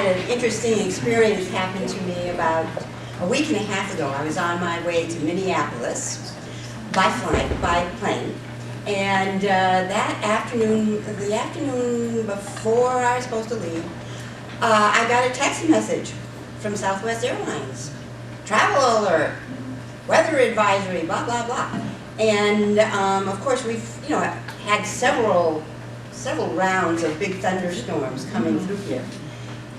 had an interesting experience happen to me about a week and a half ago. I was on my way to Minneapolis by plane. And that afternoon, the afternoon before I was supposed to leave, I got a text message from Southwest Airlines. Travel alert, weather advisory, blah, blah, blah. And of course we've, had several rounds of big thunderstorms coming through here.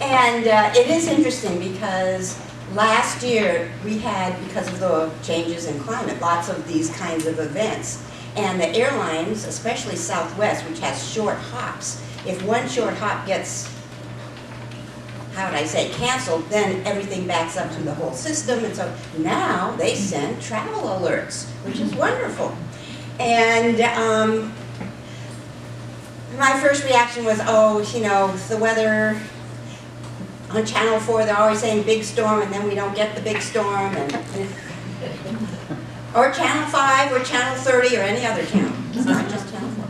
And it is interesting because last year we had, because of the changes in climate, lots of these kinds of events. And the airlines, especially Southwest, which has short hops, if one short hop gets, how would I say, canceled, then everything backs up to the whole system. And so now they send travel alerts, which is wonderful. And my first reaction was, oh, the weather on Channel 4, they're always saying big storm, and then we don't get the big storm. Or Channel 5, or Channel 30, or any other channel. It's not just Channel 4.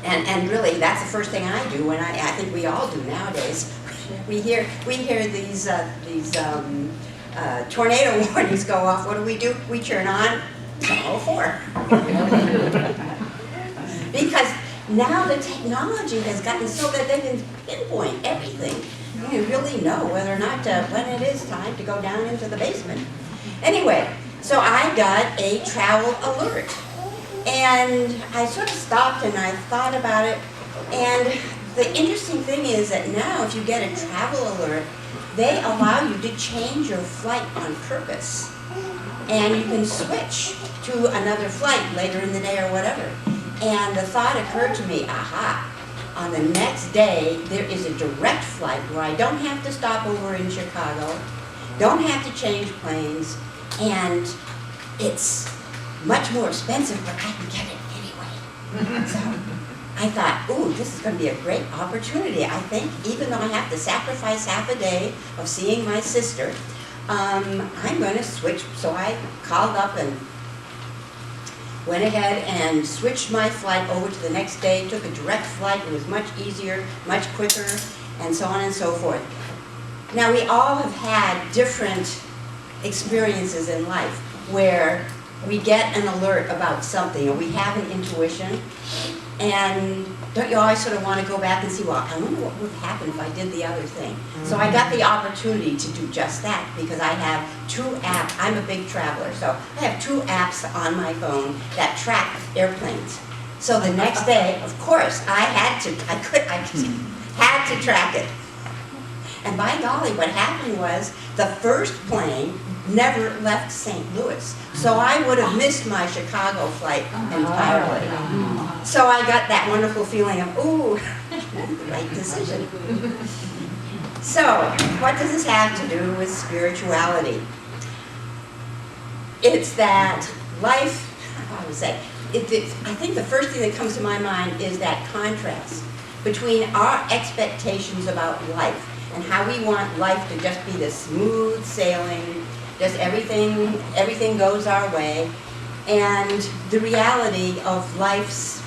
And really, that's the first thing I do when I think we all do nowadays. We hear these tornado warnings go off. What do? We turn on Channel 4. Because now the technology has gotten so that they can pinpoint everything. You really know whether or not when it is time to go down into the basement. Anyway, so I got a travel alert. And I sort of stopped and I thought about it. And the interesting thing is that now if you get a travel alert, they allow you to change your flight on purpose. And you can switch to another flight later in the day or whatever. And the thought occurred to me, aha, on the next day there is a direct flight where I don't have to stop over in Chicago, don't have to change planes, and it's much more expensive, but I can get it anyway. So I thought, ooh, this is going to be a great opportunity. I think even though I have to sacrifice half a day of seeing my sister, I'm going to switch. So I called up and went ahead and switched my flight over to the next day, took a direct flight. It was much easier, much quicker, and so on and so forth. Now, we all have had different experiences in life where we get an alert about something, or we have an intuition, and don't you always sort of want to go back and see, well, I wonder what would happen if I did the other thing. So I got the opportunity to do just that because I have 2 apps. I'm a big traveler, so I have 2 apps on my phone that track airplanes. So the next day, of course, I had to track it. And by golly, what happened was the first plane never left St. Louis. So I would have missed my Chicago flight entirely. So I got that wonderful feeling of, ooh, the right decision. So, what does this have to do with spirituality? It's that life, I would say, I think the first thing that comes to my mind is that contrast between our expectations about life and how we want life to just be this smooth sailing, just everything goes our way, and the reality of life's,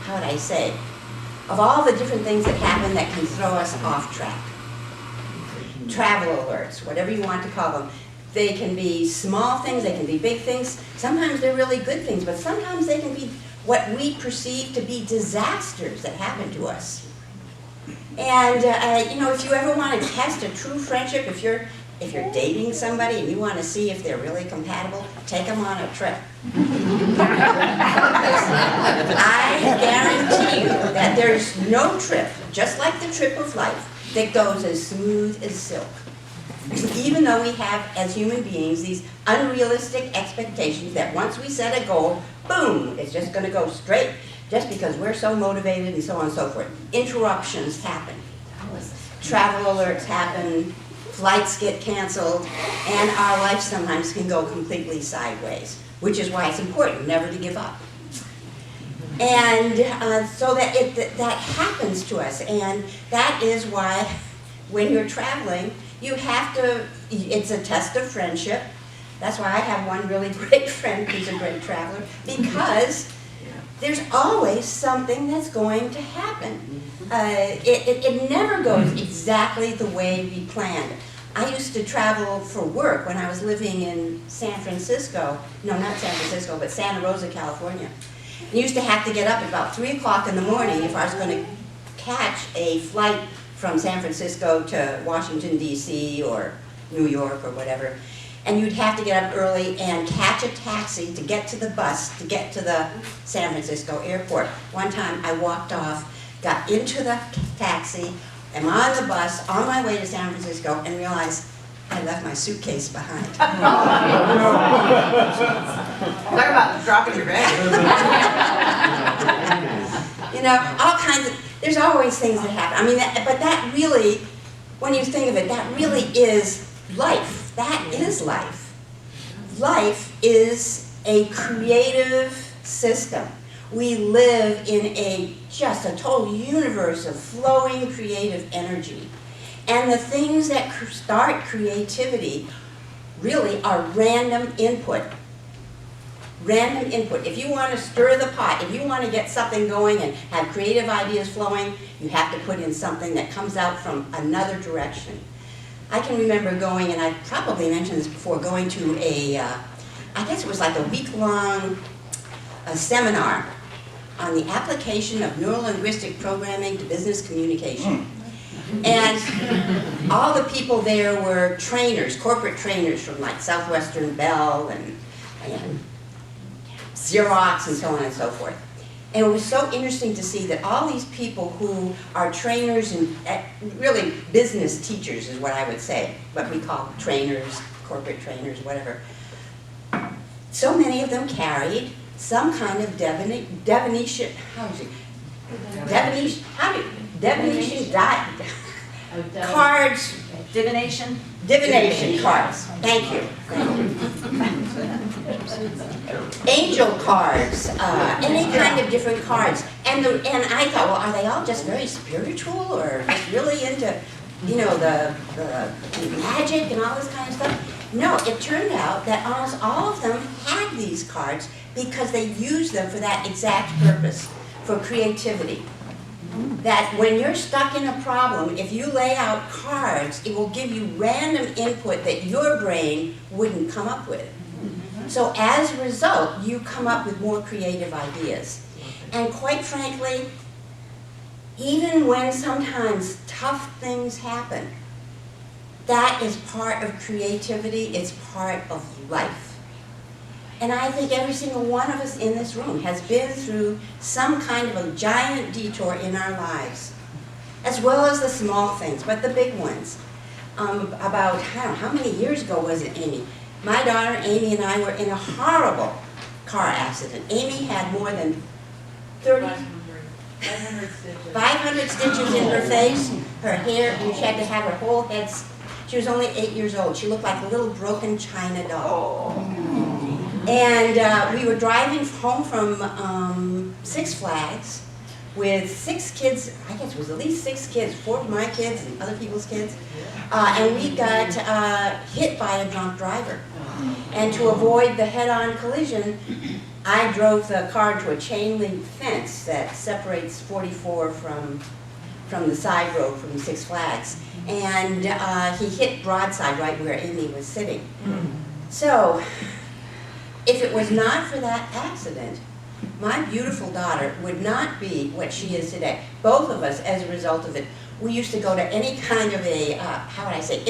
how would I say, of all the different things that happen that can throw us off track. Travel alerts, whatever you want to call them. They can be small things, they can be big things. Sometimes they're really good things, but sometimes they can be what we perceive to be disasters that happen to us. And if you ever want to test a true friendship, if you're dating somebody and you want to see if they're really compatible, take them on a trip. I guarantee you that there's no trip, just like the trip of life, that goes as smooth as silk. Even though we have, as human beings, these unrealistic expectations that once we set a goal, boom, it's just going to go straight, just because we're so motivated and so on and so forth. Interruptions happen. Travel alerts happen. Flights get canceled, and our life sometimes can go completely sideways, which is why it's important never to give up. And so that happens to us, and that is why when you're traveling, you have to, it's a test of friendship. That's why I have one really great friend who's a great traveler, because there's always something that's going to happen. It never goes exactly the way we planned. I used to travel for work when I was living in San Francisco. No, not San Francisco, but Santa Rosa, California. I used to have to get up at about 3 o'clock in the morning if I was going to catch a flight from San Francisco to Washington, D.C. or New York or whatever. And you'd have to get up early and catch a taxi to get to the bus, to get to the San Francisco airport. One time I walked off, got into the taxi, am on the bus, on my way to San Francisco, and realized I left my suitcase behind. Talk about dropping your bag. You know, all kinds of, there's always things that happen. I mean, but that really, when you think of it, that really is life. That is life. Life is a creative system. We live in just a total universe of flowing creative energy. And the things that start creativity really are random input. Random input. If you want to stir the pot, if you want to get something going and have creative ideas flowing, you have to put in something that comes out from another direction. I can remember going, and I probably mentioned this before, going to I guess it was like a week-long seminar on the application of neuro-linguistic programming to business communication. And all the people there were trainers, corporate trainers from like Southwestern Bell and Xerox and so on and so forth. And it was so interesting to see that all these people who are trainers and really business teachers is what I would say, what we call trainers, corporate trainers, whatever. So many of them carried some kind of divination cards, divination cards. Thank you. Angel cards, any kind of different cards. And I thought, well, are they all just very spiritual or just really into, you know, the magic and all this kind of stuff? No, it turned out that almost all of them had these cards because they used them for that exact purpose, for creativity. That when you're stuck in a problem, if you lay out cards, it will give you random input that your brain wouldn't come up with. So as a result, you come up with more creative ideas. And quite frankly, even when sometimes tough things happen, that is part of creativity, it's part of life. And I think every single one of us in this room has been through some kind of a giant detour in our lives, as well as the small things, but the big ones. About, I don't know, how many years ago was it, Amy? My daughter, Amy, and I were in a horrible car accident. Amy had more than 500 stitches in her face, her hair, and she had to have her whole head. She was only 8 years old. She looked like a little broken China doll. And we were driving home from Six Flags with 6 kids, I guess it was at least 6 kids, 4 of my kids and other people's kids. And we got hit by a drunk driver. And to avoid the head-on collision, I drove the car to a chain-link fence that separates 44 from the side road from Six Flags. And he hit broadside right where Amy was sitting. So, if it was not for that accident, my beautiful daughter would not be what she is today. Both of us, as a result of it, we used to go to any kind of a, how would I say,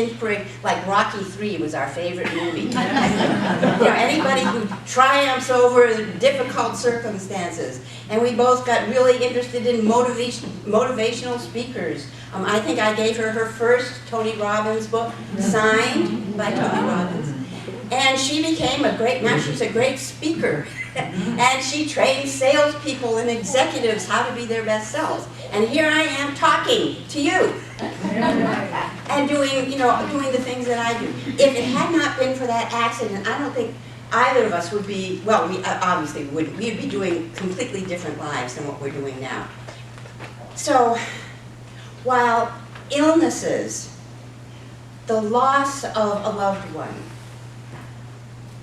like Rocky III was our favorite movie. You know, anybody who triumphs over difficult circumstances. And we both got really interested in motivational speakers. I think I gave her her first Tony Robbins book, signed by Tony Robbins. And she became now she's a great speaker. And she trains salespeople and executives how to be their best selves. And here I am talking to you. And doing the things that I do. If it had not been for that accident, I don't think either of us would be, well, we obviously wouldn't. We'd be doing completely different lives than what we're doing now. So, while illnesses, the loss of a loved one,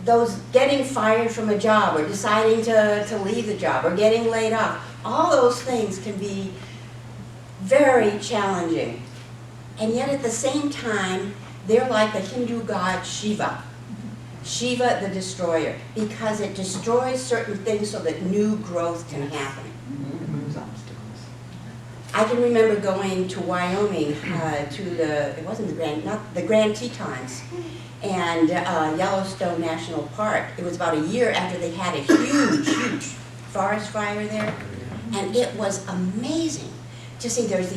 those getting fired from a job or deciding to leave the job or getting laid off, all those things can be very challenging. And yet at the same time, they're like the Hindu god Shiva. Shiva the destroyer, because it destroys certain things so that new growth can happen. I can remember going to Wyoming to it wasn't the Grand Tetons and Yellowstone National Park. It was about a year after they had a huge forest fire there, and it was amazing to see. There's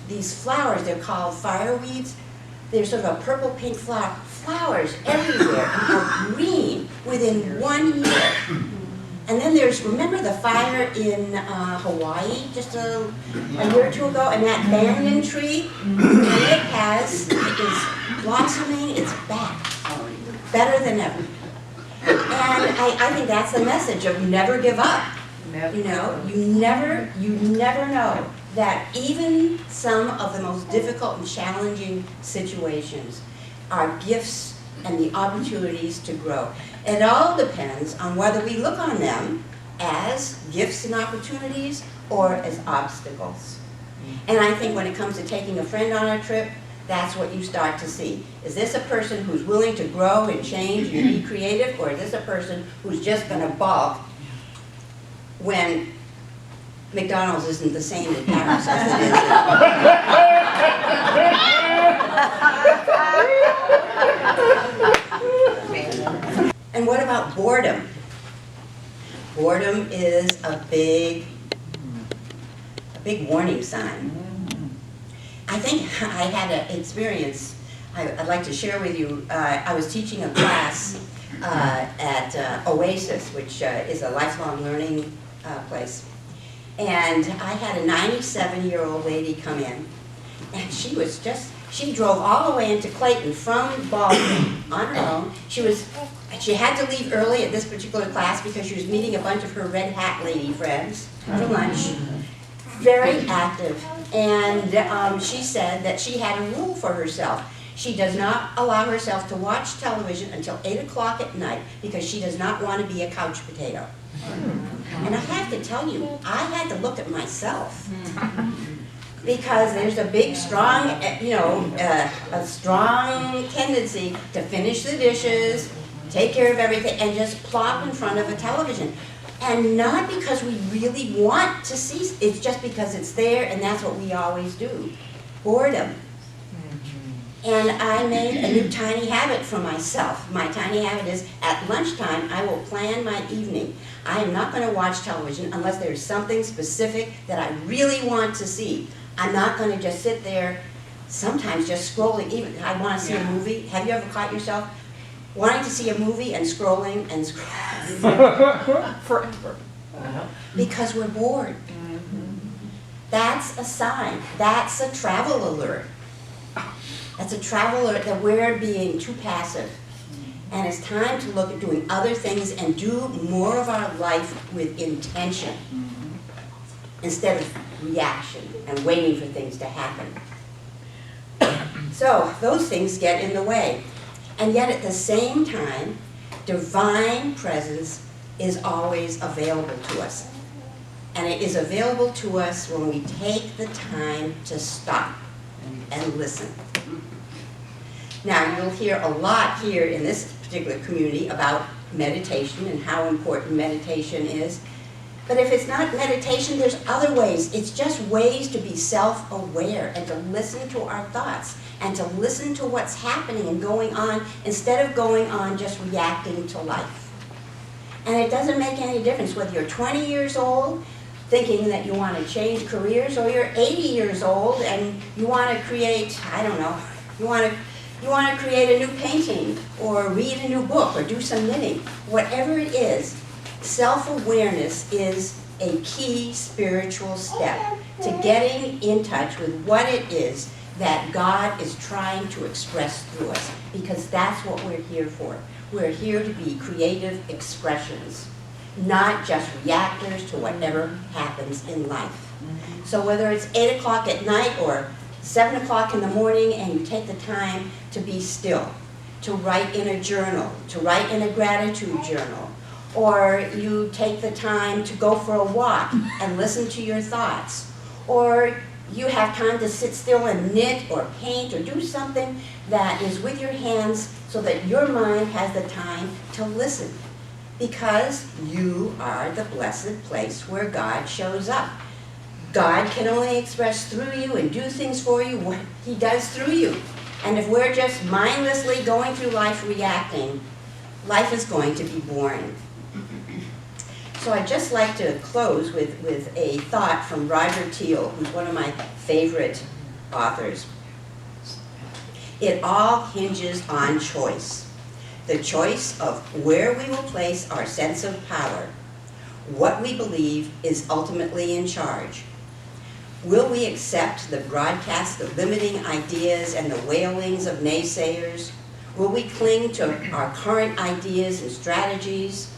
these flowers. They're called fireweeds. They're sort of a purple-pink flowers everywhere, and they're green within 1 year. And then remember the fire in Hawaii just a year or two ago, and that banyan tree, and it is blossoming, it's back, better than ever. And I think that's the message of never give up. You know, you never know that even some of the most difficult and challenging situations are gifts and the opportunities to grow. It all depends on whether we look on them as gifts and opportunities or as obstacles. And I think when it comes to taking a friend on a trip, that's what you start to see. Is this a person who's willing to grow and change and be creative, or is this a person who's just going to balk when McDonald's isn't the same in Paris as it is? And what about boredom? Boredom is a big warning sign. I think I had an experience I'd like to share with you. I was teaching a class at Oasis, which is a lifelong learning place. And I had a 97-year-old lady come in, and she drove all the way into Clayton from Baldwin on her own. She had to leave early at this particular class because she was meeting a bunch of her red hat lady friends for lunch. Very active. And she said that she had a rule for herself. She does not allow herself to watch television until 8 o'clock at night because she does not want to be a couch potato. And I have to tell you, I had to look at myself. Because there's a big, strong, a strong tendency to finish the dishes, take care of everything, and just plop in front of a television. And not because we really want to see, it's just because it's there and that's what we always do. Boredom. And I made a new tiny habit for myself. My tiny habit is, at lunchtime, I will plan my evening. I am not going to watch television unless there's something specific that I really want to see. I'm not going to just sit there, sometimes just scrolling. Even I want to see a movie. Have you ever caught yourself wanting to see a movie and scrolling and scrolling? Forever. Because we're bored. That's a sign. That's a travel alert. That's a travel alert that we're being too passive. And it's time to look at doing other things and do more of our life with intention instead of reaction and waiting for things to happen. So those things get in the way. And yet at the same time, divine presence is always available to us. And it is available to us when we take the time to stop and listen. Now, you'll hear a lot here in this particular community about meditation and how important meditation is. But if it's not meditation, there's other ways. It's just ways to be self-aware and to listen to our thoughts and to listen to what's happening and going on instead of going on just reacting to life. And it doesn't make any difference whether you're 20 years old thinking that you want to change careers, or you're 80 years old and you want to create, I don't know, you want to create a new painting or read a new book or do some knitting. Whatever it is, self-awareness is a key spiritual step to getting in touch with what it is that God is trying to express through us, because that's what we're here for. We're here to be creative expressions, not just reactors to whatever happens in life. So whether it's 8 o'clock at night or 7 o'clock in the morning and you take the time to be still, to write in a journal, to write in a gratitude journal, or you take the time to go for a walk and listen to your thoughts, or you have time to sit still and knit or paint or do something that is with your hands so that your mind has the time to listen. Because you are the blessed place where God shows up. God can only express through you and do things for you what He does through you. And if we're just mindlessly going through life reacting, life is going to be boring. So I'd just like to close with a thought from Roger Teal, who's one of my favorite authors. It all hinges on choice. The choice of where we will place our sense of power. What we believe is ultimately in charge. Will we accept the broadcast of limiting ideas and the wailings of naysayers? Will we cling to our current ideas and strategies?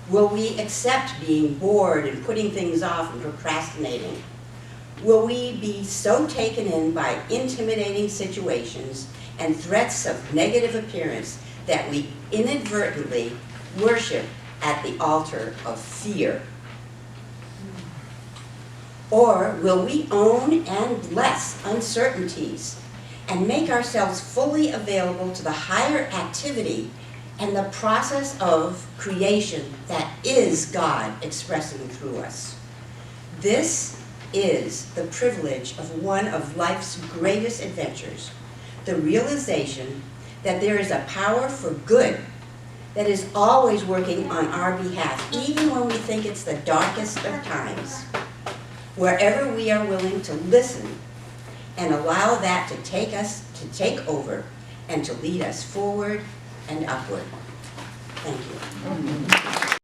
Will we accept being bored and putting things off and procrastinating? Will we be so taken in by intimidating situations and threats of negative appearance that we inadvertently worship at the altar of fear? Or will we own and bless uncertainties and make ourselves fully available to the higher activity and the process of creation that is God expressing through us? This is the privilege of one of life's greatest adventures, the realization that there is a power for good that is always working on our behalf, even when we think it's the darkest of times. Wherever we are willing to listen and allow that to take over and to lead us forward and upward. Thank you.